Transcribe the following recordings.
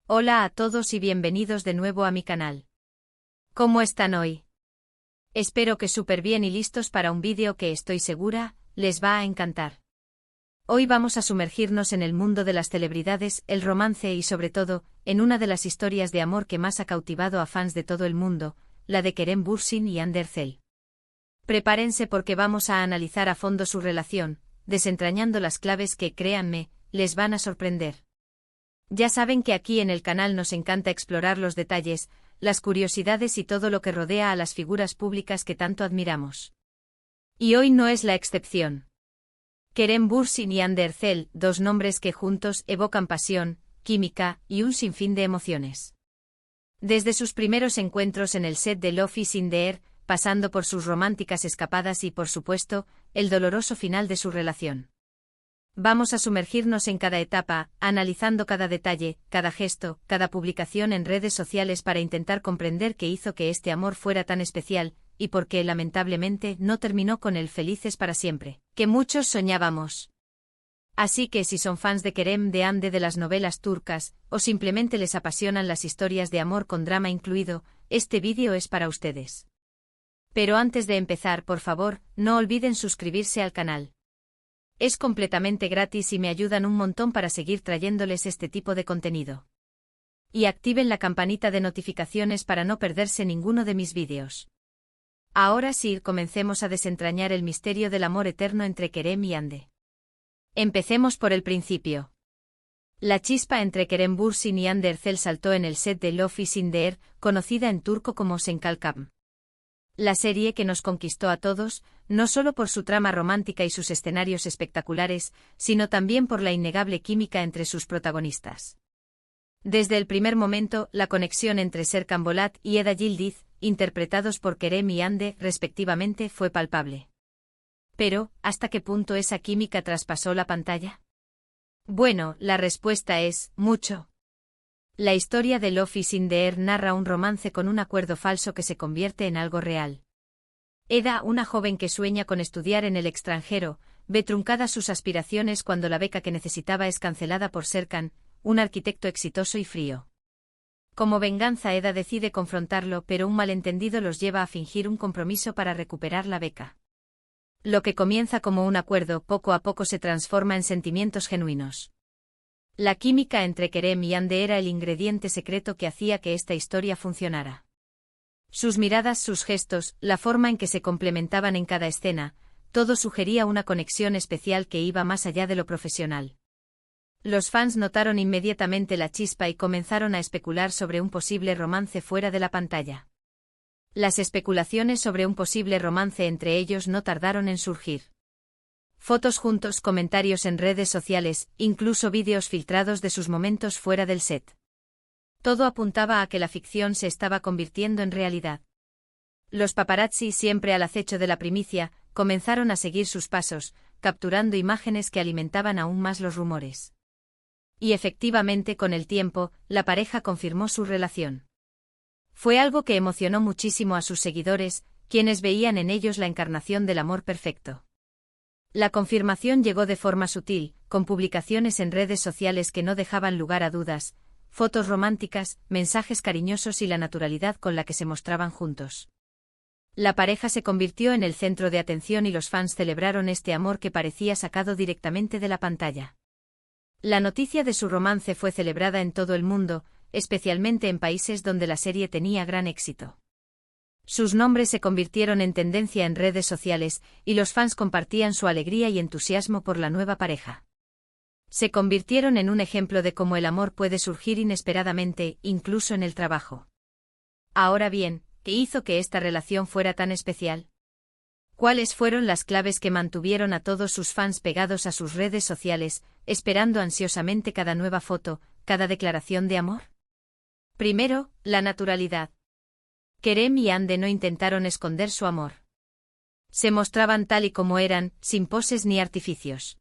Hola a todos y bienvenidos de nuevo a mi canal. ¿Cómo están hoy? Espero que súper bien y listos para un vídeo que estoy segura, les va a encantar. Hoy vamos a sumergirnos en el mundo de las celebridades, el romance y sobre todo, en una de las historias de amor que más ha cautivado a fans de todo el mundo, la de Kerem Bürsin y Hande Erçel. Prepárense porque vamos a analizar a fondo su relación, desentrañando las claves que, créanme, les van a sorprender. Ya saben que aquí en el canal nos encanta explorar los detalles, las curiosidades y todo lo que rodea a las figuras públicas que tanto admiramos. Y hoy no es la excepción. Kerem Bürsin y Hande Erçel, dos nombres que juntos evocan pasión, química y un sinfín de emociones. Desde sus primeros encuentros en el set de Love is in the Air, pasando por sus románticas escapadas y por supuesto, el doloroso final de su relación. Vamos a sumergirnos en cada etapa, analizando cada detalle, cada gesto, cada publicación en redes sociales para intentar comprender qué hizo que este amor fuera tan especial, y por qué lamentablemente no terminó con el felices para siempre, que muchos soñábamos. Así que si son fans de Kerem, de Hande, de las novelas turcas, o simplemente les apasionan las historias de amor con drama incluido, este vídeo es para ustedes. Pero antes de empezar, por favor, no olviden suscribirse al canal. Es completamente gratis y me ayudan un montón para seguir trayéndoles este tipo de contenido. Y activen la campanita de notificaciones para no perderse ninguno de mis vídeos. Ahora sí, comencemos a desentrañar el misterio del amor eterno entre Kerem y Hande. Empecemos por el principio. La chispa entre Kerem Bürsin y Hande Erçel saltó en el set de Love is in the Air, conocida en turco como Senkalkam. La serie que nos conquistó a todos, no solo por su trama romántica y sus escenarios espectaculares, sino también por la innegable química entre sus protagonistas. Desde el primer momento, la conexión entre Serkan Bolat y Eda Yildiz, interpretados por Kerem y Hande, respectivamente, fue palpable. Pero, ¿hasta qué punto esa química traspasó la pantalla? Bueno, la respuesta es, mucho. La historia de Love is in the Air narra un romance con un acuerdo falso que se convierte en algo real. Eda, una joven que sueña con estudiar en el extranjero, ve truncadas sus aspiraciones cuando la beca que necesitaba es cancelada por Serkan, un arquitecto exitoso y frío. Como venganza, Eda decide confrontarlo, pero un malentendido los lleva a fingir un compromiso para recuperar la beca. Lo que comienza como un acuerdo, poco a poco se transforma en sentimientos genuinos. La química entre Kerem y Hande era el ingrediente secreto que hacía que esta historia funcionara. Sus miradas, sus gestos, la forma en que se complementaban en cada escena, todo sugería una conexión especial que iba más allá de lo profesional. Los fans notaron inmediatamente la chispa y comenzaron a especular sobre un posible romance fuera de la pantalla. Las especulaciones sobre un posible romance entre ellos no tardaron en surgir. Fotos juntos, comentarios en redes sociales, incluso vídeos filtrados de sus momentos fuera del set. Todo apuntaba a que la ficción se estaba convirtiendo en realidad. Los paparazzi, siempre al acecho de la primicia, comenzaron a seguir sus pasos, capturando imágenes que alimentaban aún más los rumores. Y efectivamente, con el tiempo, la pareja confirmó su relación. Fue algo que emocionó muchísimo a sus seguidores, quienes veían en ellos la encarnación del amor perfecto. La confirmación llegó de forma sutil, con publicaciones en redes sociales que no dejaban lugar a dudas, fotos románticas, mensajes cariñosos y la naturalidad con la que se mostraban juntos. La pareja se convirtió en el centro de atención y los fans celebraron este amor que parecía sacado directamente de la pantalla. La noticia de su romance fue celebrada en todo el mundo, especialmente en países donde la serie tenía gran éxito. Sus nombres se convirtieron en tendencia en redes sociales, y los fans compartían su alegría y entusiasmo por la nueva pareja. Se convirtieron en un ejemplo de cómo el amor puede surgir inesperadamente, incluso en el trabajo. Ahora bien, ¿qué hizo que esta relación fuera tan especial? ¿Cuáles fueron las claves que mantuvieron a todos sus fans pegados a sus redes sociales, esperando ansiosamente cada nueva foto, cada declaración de amor? Primero, la naturalidad. Kerem y Hande no intentaron esconder su amor. Se mostraban tal y como eran, sin poses ni artificios.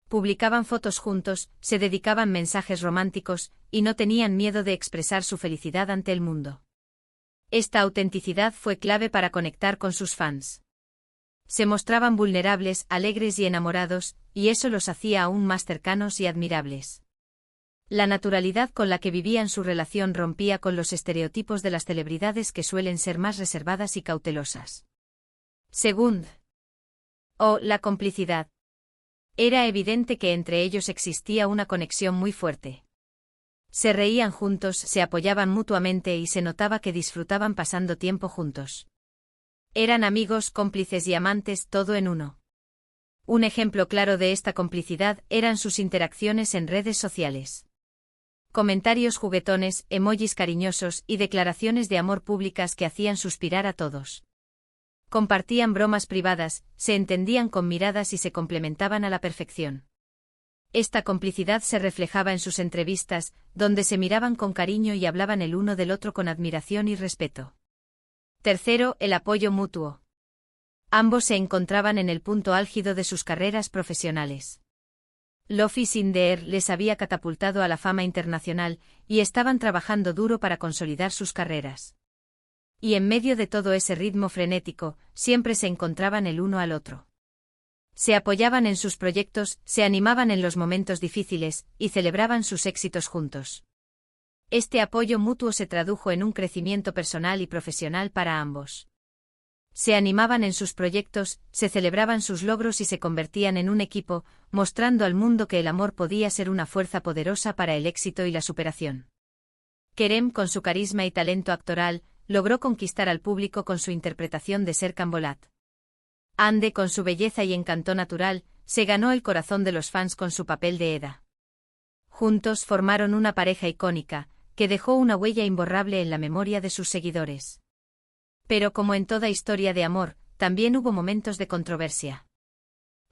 Publicaban fotos juntos, se dedicaban mensajes románticos, y no tenían miedo de expresar su felicidad ante el mundo. Esta autenticidad fue clave para conectar con sus fans. Se mostraban vulnerables, alegres y enamorados, y eso los hacía aún más cercanos y admirables. La naturalidad con la que vivían su relación rompía con los estereotipos de las celebridades que suelen ser más reservadas y cautelosas. Segundo. La complicidad. Era evidente que entre ellos existía una conexión muy fuerte. Se reían juntos, se apoyaban mutuamente y se notaba que disfrutaban pasando tiempo juntos. Eran amigos, cómplices y amantes, todo en uno. Un ejemplo claro de esta complicidad eran sus interacciones en redes sociales. Comentarios juguetones, emojis cariñosos y declaraciones de amor públicas que hacían suspirar a todos. Compartían bromas privadas, se entendían con miradas y se complementaban a la perfección. Esta complicidad se reflejaba en sus entrevistas, donde se miraban con cariño y hablaban el uno del otro con admiración y respeto. Tercero, el apoyo mutuo. Ambos se encontraban en el punto álgido de sus carreras profesionales. Love is in the air les había catapultado a la fama internacional, y estaban trabajando duro para consolidar sus carreras. Y en medio de todo ese ritmo frenético, siempre se encontraban el uno al otro. Se apoyaban en sus proyectos, se animaban en los momentos difíciles, y celebraban sus éxitos juntos. Este apoyo mutuo se tradujo en un crecimiento personal y profesional para ambos. Se animaban en sus proyectos, se celebraban sus logros y se convertían en un equipo, mostrando al mundo que el amor podía ser una fuerza poderosa para el éxito y la superación. Kerem, con su carisma y talento actoral, logró conquistar al público con su interpretación de Serkan Bolat. Hande, con su belleza y encanto natural, se ganó el corazón de los fans con su papel de Eda. Juntos formaron una pareja icónica, que dejó una huella imborrable en la memoria de sus seguidores. Pero como en toda historia de amor, también hubo momentos de controversia.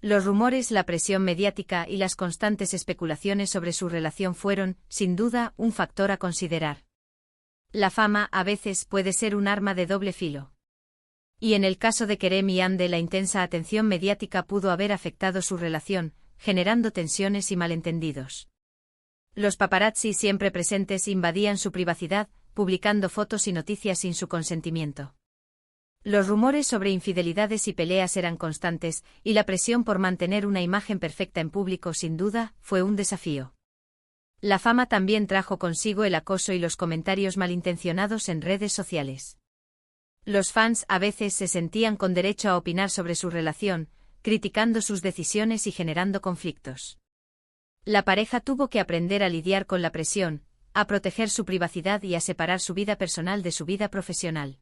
Los rumores, la presión mediática y las constantes especulaciones sobre su relación fueron, sin duda, un factor a considerar. La fama, a veces, puede ser un arma de doble filo. Y en el caso de Kerem y Hande, la intensa atención mediática pudo haber afectado su relación, generando tensiones y malentendidos. Los paparazzi siempre presentes invadían su privacidad, publicando fotos y noticias sin su consentimiento. Los rumores sobre infidelidades y peleas eran constantes, y la presión por mantener una imagen perfecta en público sin duda fue un desafío. La fama también trajo consigo el acoso y los comentarios malintencionados en redes sociales. Los fans a veces se sentían con derecho a opinar sobre su relación, criticando sus decisiones y generando conflictos. La pareja tuvo que aprender a lidiar con la presión, a proteger su privacidad y a separar su vida personal de su vida profesional.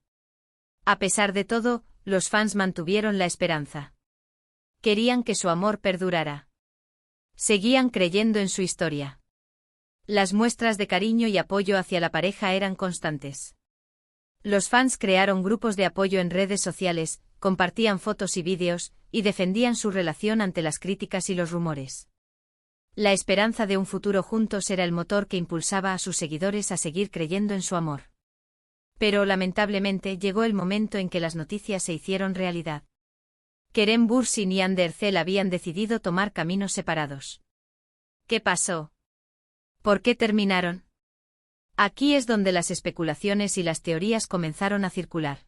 A pesar de todo, los fans mantuvieron la esperanza. Querían que su amor perdurara. Seguían creyendo en su historia. Las muestras de cariño y apoyo hacia la pareja eran constantes. Los fans crearon grupos de apoyo en redes sociales, compartían fotos y vídeos, y defendían su relación ante las críticas y los rumores. La esperanza de un futuro juntos era el motor que impulsaba a sus seguidores a seguir creyendo en su amor. Pero lamentablemente llegó el momento en que las noticias se hicieron realidad. Kerem Bürsin y Hande Erçel habían decidido tomar caminos separados. ¿Qué pasó? ¿Por qué terminaron? Aquí es donde las especulaciones y las teorías comenzaron a circular.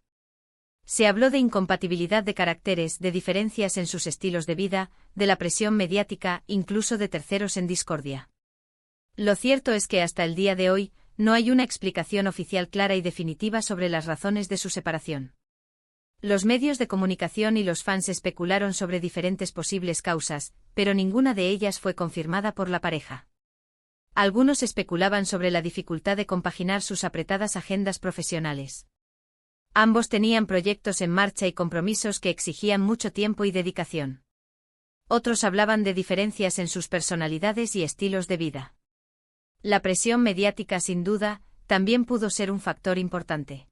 Se habló de incompatibilidad de caracteres, de diferencias en sus estilos de vida, de la presión mediática, incluso de terceros en discordia. Lo cierto es que hasta el día de hoy, no hay una explicación oficial clara y definitiva sobre las razones de su separación. Los medios de comunicación y los fans especularon sobre diferentes posibles causas, pero ninguna de ellas fue confirmada por la pareja. Algunos especulaban sobre la dificultad de compaginar sus apretadas agendas profesionales. Ambos tenían proyectos en marcha y compromisos que exigían mucho tiempo y dedicación. Otros hablaban de diferencias en sus personalidades y estilos de vida. La presión mediática, sin duda, también pudo ser un factor importante.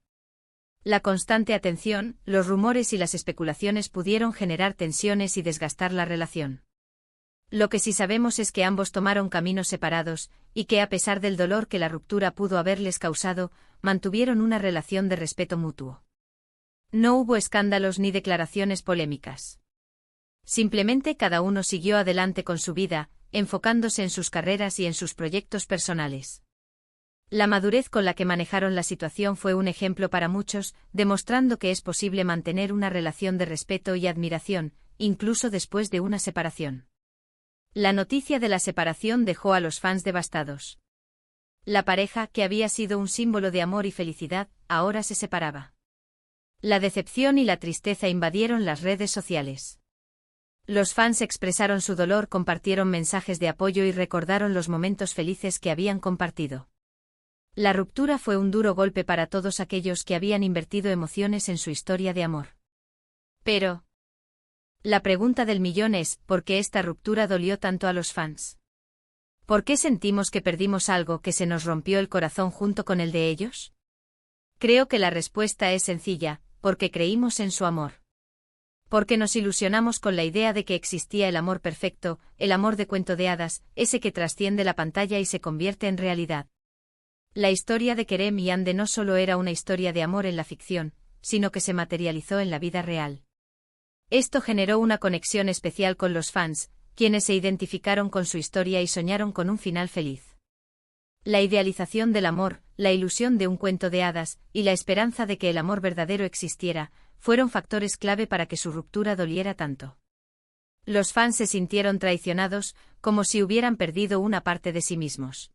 La constante atención, los rumores y las especulaciones pudieron generar tensiones y desgastar la relación. Lo que sí sabemos es que ambos tomaron caminos separados, y que a pesar del dolor que la ruptura pudo haberles causado, mantuvieron una relación de respeto mutuo. No hubo escándalos ni declaraciones polémicas. Simplemente cada uno siguió adelante con su vida, enfocándose en sus carreras y en sus proyectos personales. La madurez con la que manejaron la situación fue un ejemplo para muchos, demostrando que es posible mantener una relación de respeto y admiración, incluso después de una separación. La noticia de la separación dejó a los fans devastados. La pareja, que había sido un símbolo de amor y felicidad, ahora se separaba. La decepción y la tristeza invadieron las redes sociales. Los fans expresaron su dolor, compartieron mensajes de apoyo y recordaron los momentos felices que habían compartido. La ruptura fue un duro golpe para todos aquellos que habían invertido emociones en su historia de amor. Pero la pregunta del millón es, ¿por qué esta ruptura dolió tanto a los fans? ¿Por qué sentimos que perdimos algo, que se nos rompió el corazón junto con el de ellos? Creo que la respuesta es sencilla, porque creímos en su amor. Porque nos ilusionamos con la idea de que existía el amor perfecto, el amor de cuento de hadas, ese que trasciende la pantalla y se convierte en realidad. La historia de Kerem y Ande no solo era una historia de amor en la ficción, sino que se materializó en la vida real. Esto generó una conexión especial con los fans, quienes se identificaron con su historia y soñaron con un final feliz. La idealización del amor, la ilusión de un cuento de hadas, y la esperanza de que el amor verdadero existiera, fueron factores clave para que su ruptura doliera tanto. Los fans se sintieron traicionados, como si hubieran perdido una parte de sí mismos.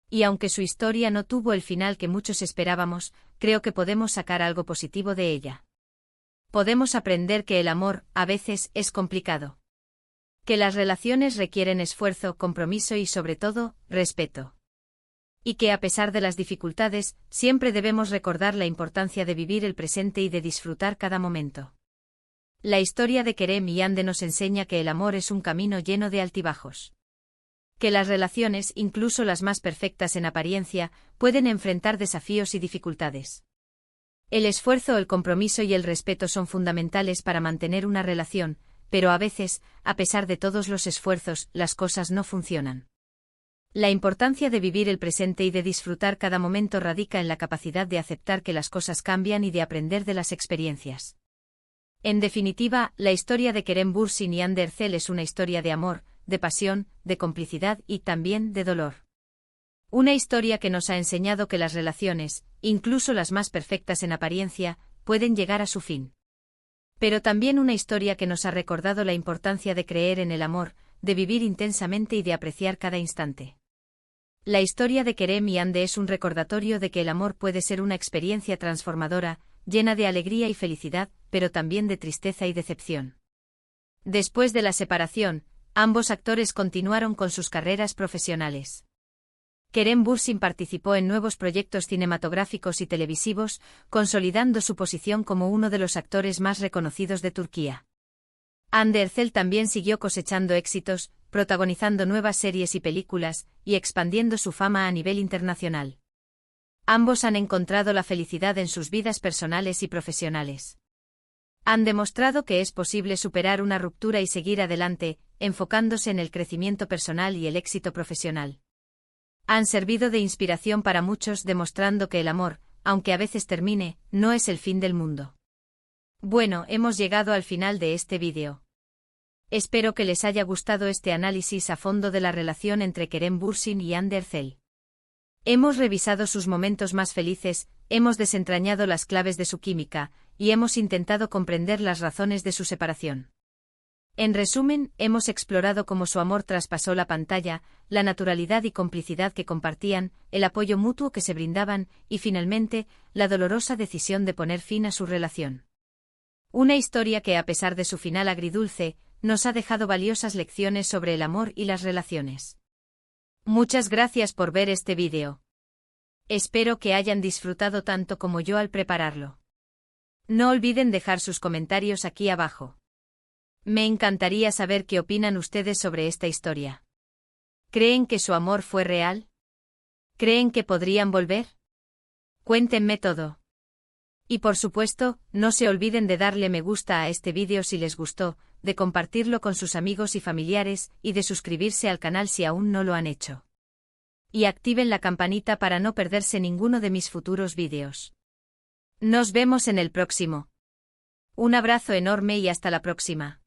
Y aunque su historia no tuvo el final que muchos esperábamos, creo que podemos sacar algo positivo de ella. Podemos aprender que el amor, a veces, es complicado. Que las relaciones requieren esfuerzo, compromiso y, sobre todo, respeto. Y que a pesar de las dificultades, siempre debemos recordar la importancia de vivir el presente y de disfrutar cada momento. La historia de Kerem y Ande nos enseña que el amor es un camino lleno de altibajos. Que las relaciones, incluso las más perfectas en apariencia, pueden enfrentar desafíos y dificultades. El esfuerzo, el compromiso y el respeto son fundamentales para mantener una relación, pero a veces, a pesar de todos los esfuerzos, las cosas no funcionan. La importancia de vivir el presente y de disfrutar cada momento radica en la capacidad de aceptar que las cosas cambian y de aprender de las experiencias. En definitiva, la historia de Kerem Bürsin y Hande Erçel es una historia de amor, de pasión, de complicidad y también de dolor. Una historia que nos ha enseñado que las relaciones, incluso las más perfectas en apariencia, pueden llegar a su fin. Pero también una historia que nos ha recordado la importancia de creer en el amor, de vivir intensamente y de apreciar cada instante. La historia de Kerem y Hande es un recordatorio de que el amor puede ser una experiencia transformadora, llena de alegría y felicidad, pero también de tristeza y decepción. Después de la separación, ambos actores continuaron con sus carreras profesionales. Kerem Bürsin participó en nuevos proyectos cinematográficos y televisivos, consolidando su posición como uno de los actores más reconocidos de Turquía. Hande Erçel también siguió cosechando éxitos, protagonizando nuevas series y películas, y expandiendo su fama a nivel internacional. Ambos han encontrado la felicidad en sus vidas personales y profesionales. Han demostrado que es posible superar una ruptura y seguir adelante, enfocándose en el crecimiento personal y el éxito profesional. Han servido de inspiración para muchos, demostrando que el amor, aunque a veces termine, no es el fin del mundo. Bueno, hemos llegado al final de este vídeo. Espero que les haya gustado este análisis a fondo de la relación entre Kerem Bürsin y Hande Erçel. Hemos revisado sus momentos más felices, hemos desentrañado las claves de su química, y hemos intentado comprender las razones de su separación. En resumen, hemos explorado cómo su amor traspasó la pantalla, la naturalidad y complicidad que compartían, el apoyo mutuo que se brindaban, y finalmente, la dolorosa decisión de poner fin a su relación. Una historia que, a pesar de su final agridulce, nos ha dejado valiosas lecciones sobre el amor y las relaciones. Muchas gracias por ver este vídeo. Espero que hayan disfrutado tanto como yo al prepararlo. No olviden dejar sus comentarios aquí abajo. Me encantaría saber qué opinan ustedes sobre esta historia. ¿Creen que su amor fue real? ¿Creen que podrían volver? Cuéntenme todo. Y por supuesto, no se olviden de darle me gusta a este vídeo si les gustó, de compartirlo con sus amigos y familiares, y de suscribirse al canal si aún no lo han hecho. Y activen la campanita para no perderse ninguno de mis futuros vídeos. Nos vemos en el próximo. Un abrazo enorme y hasta la próxima.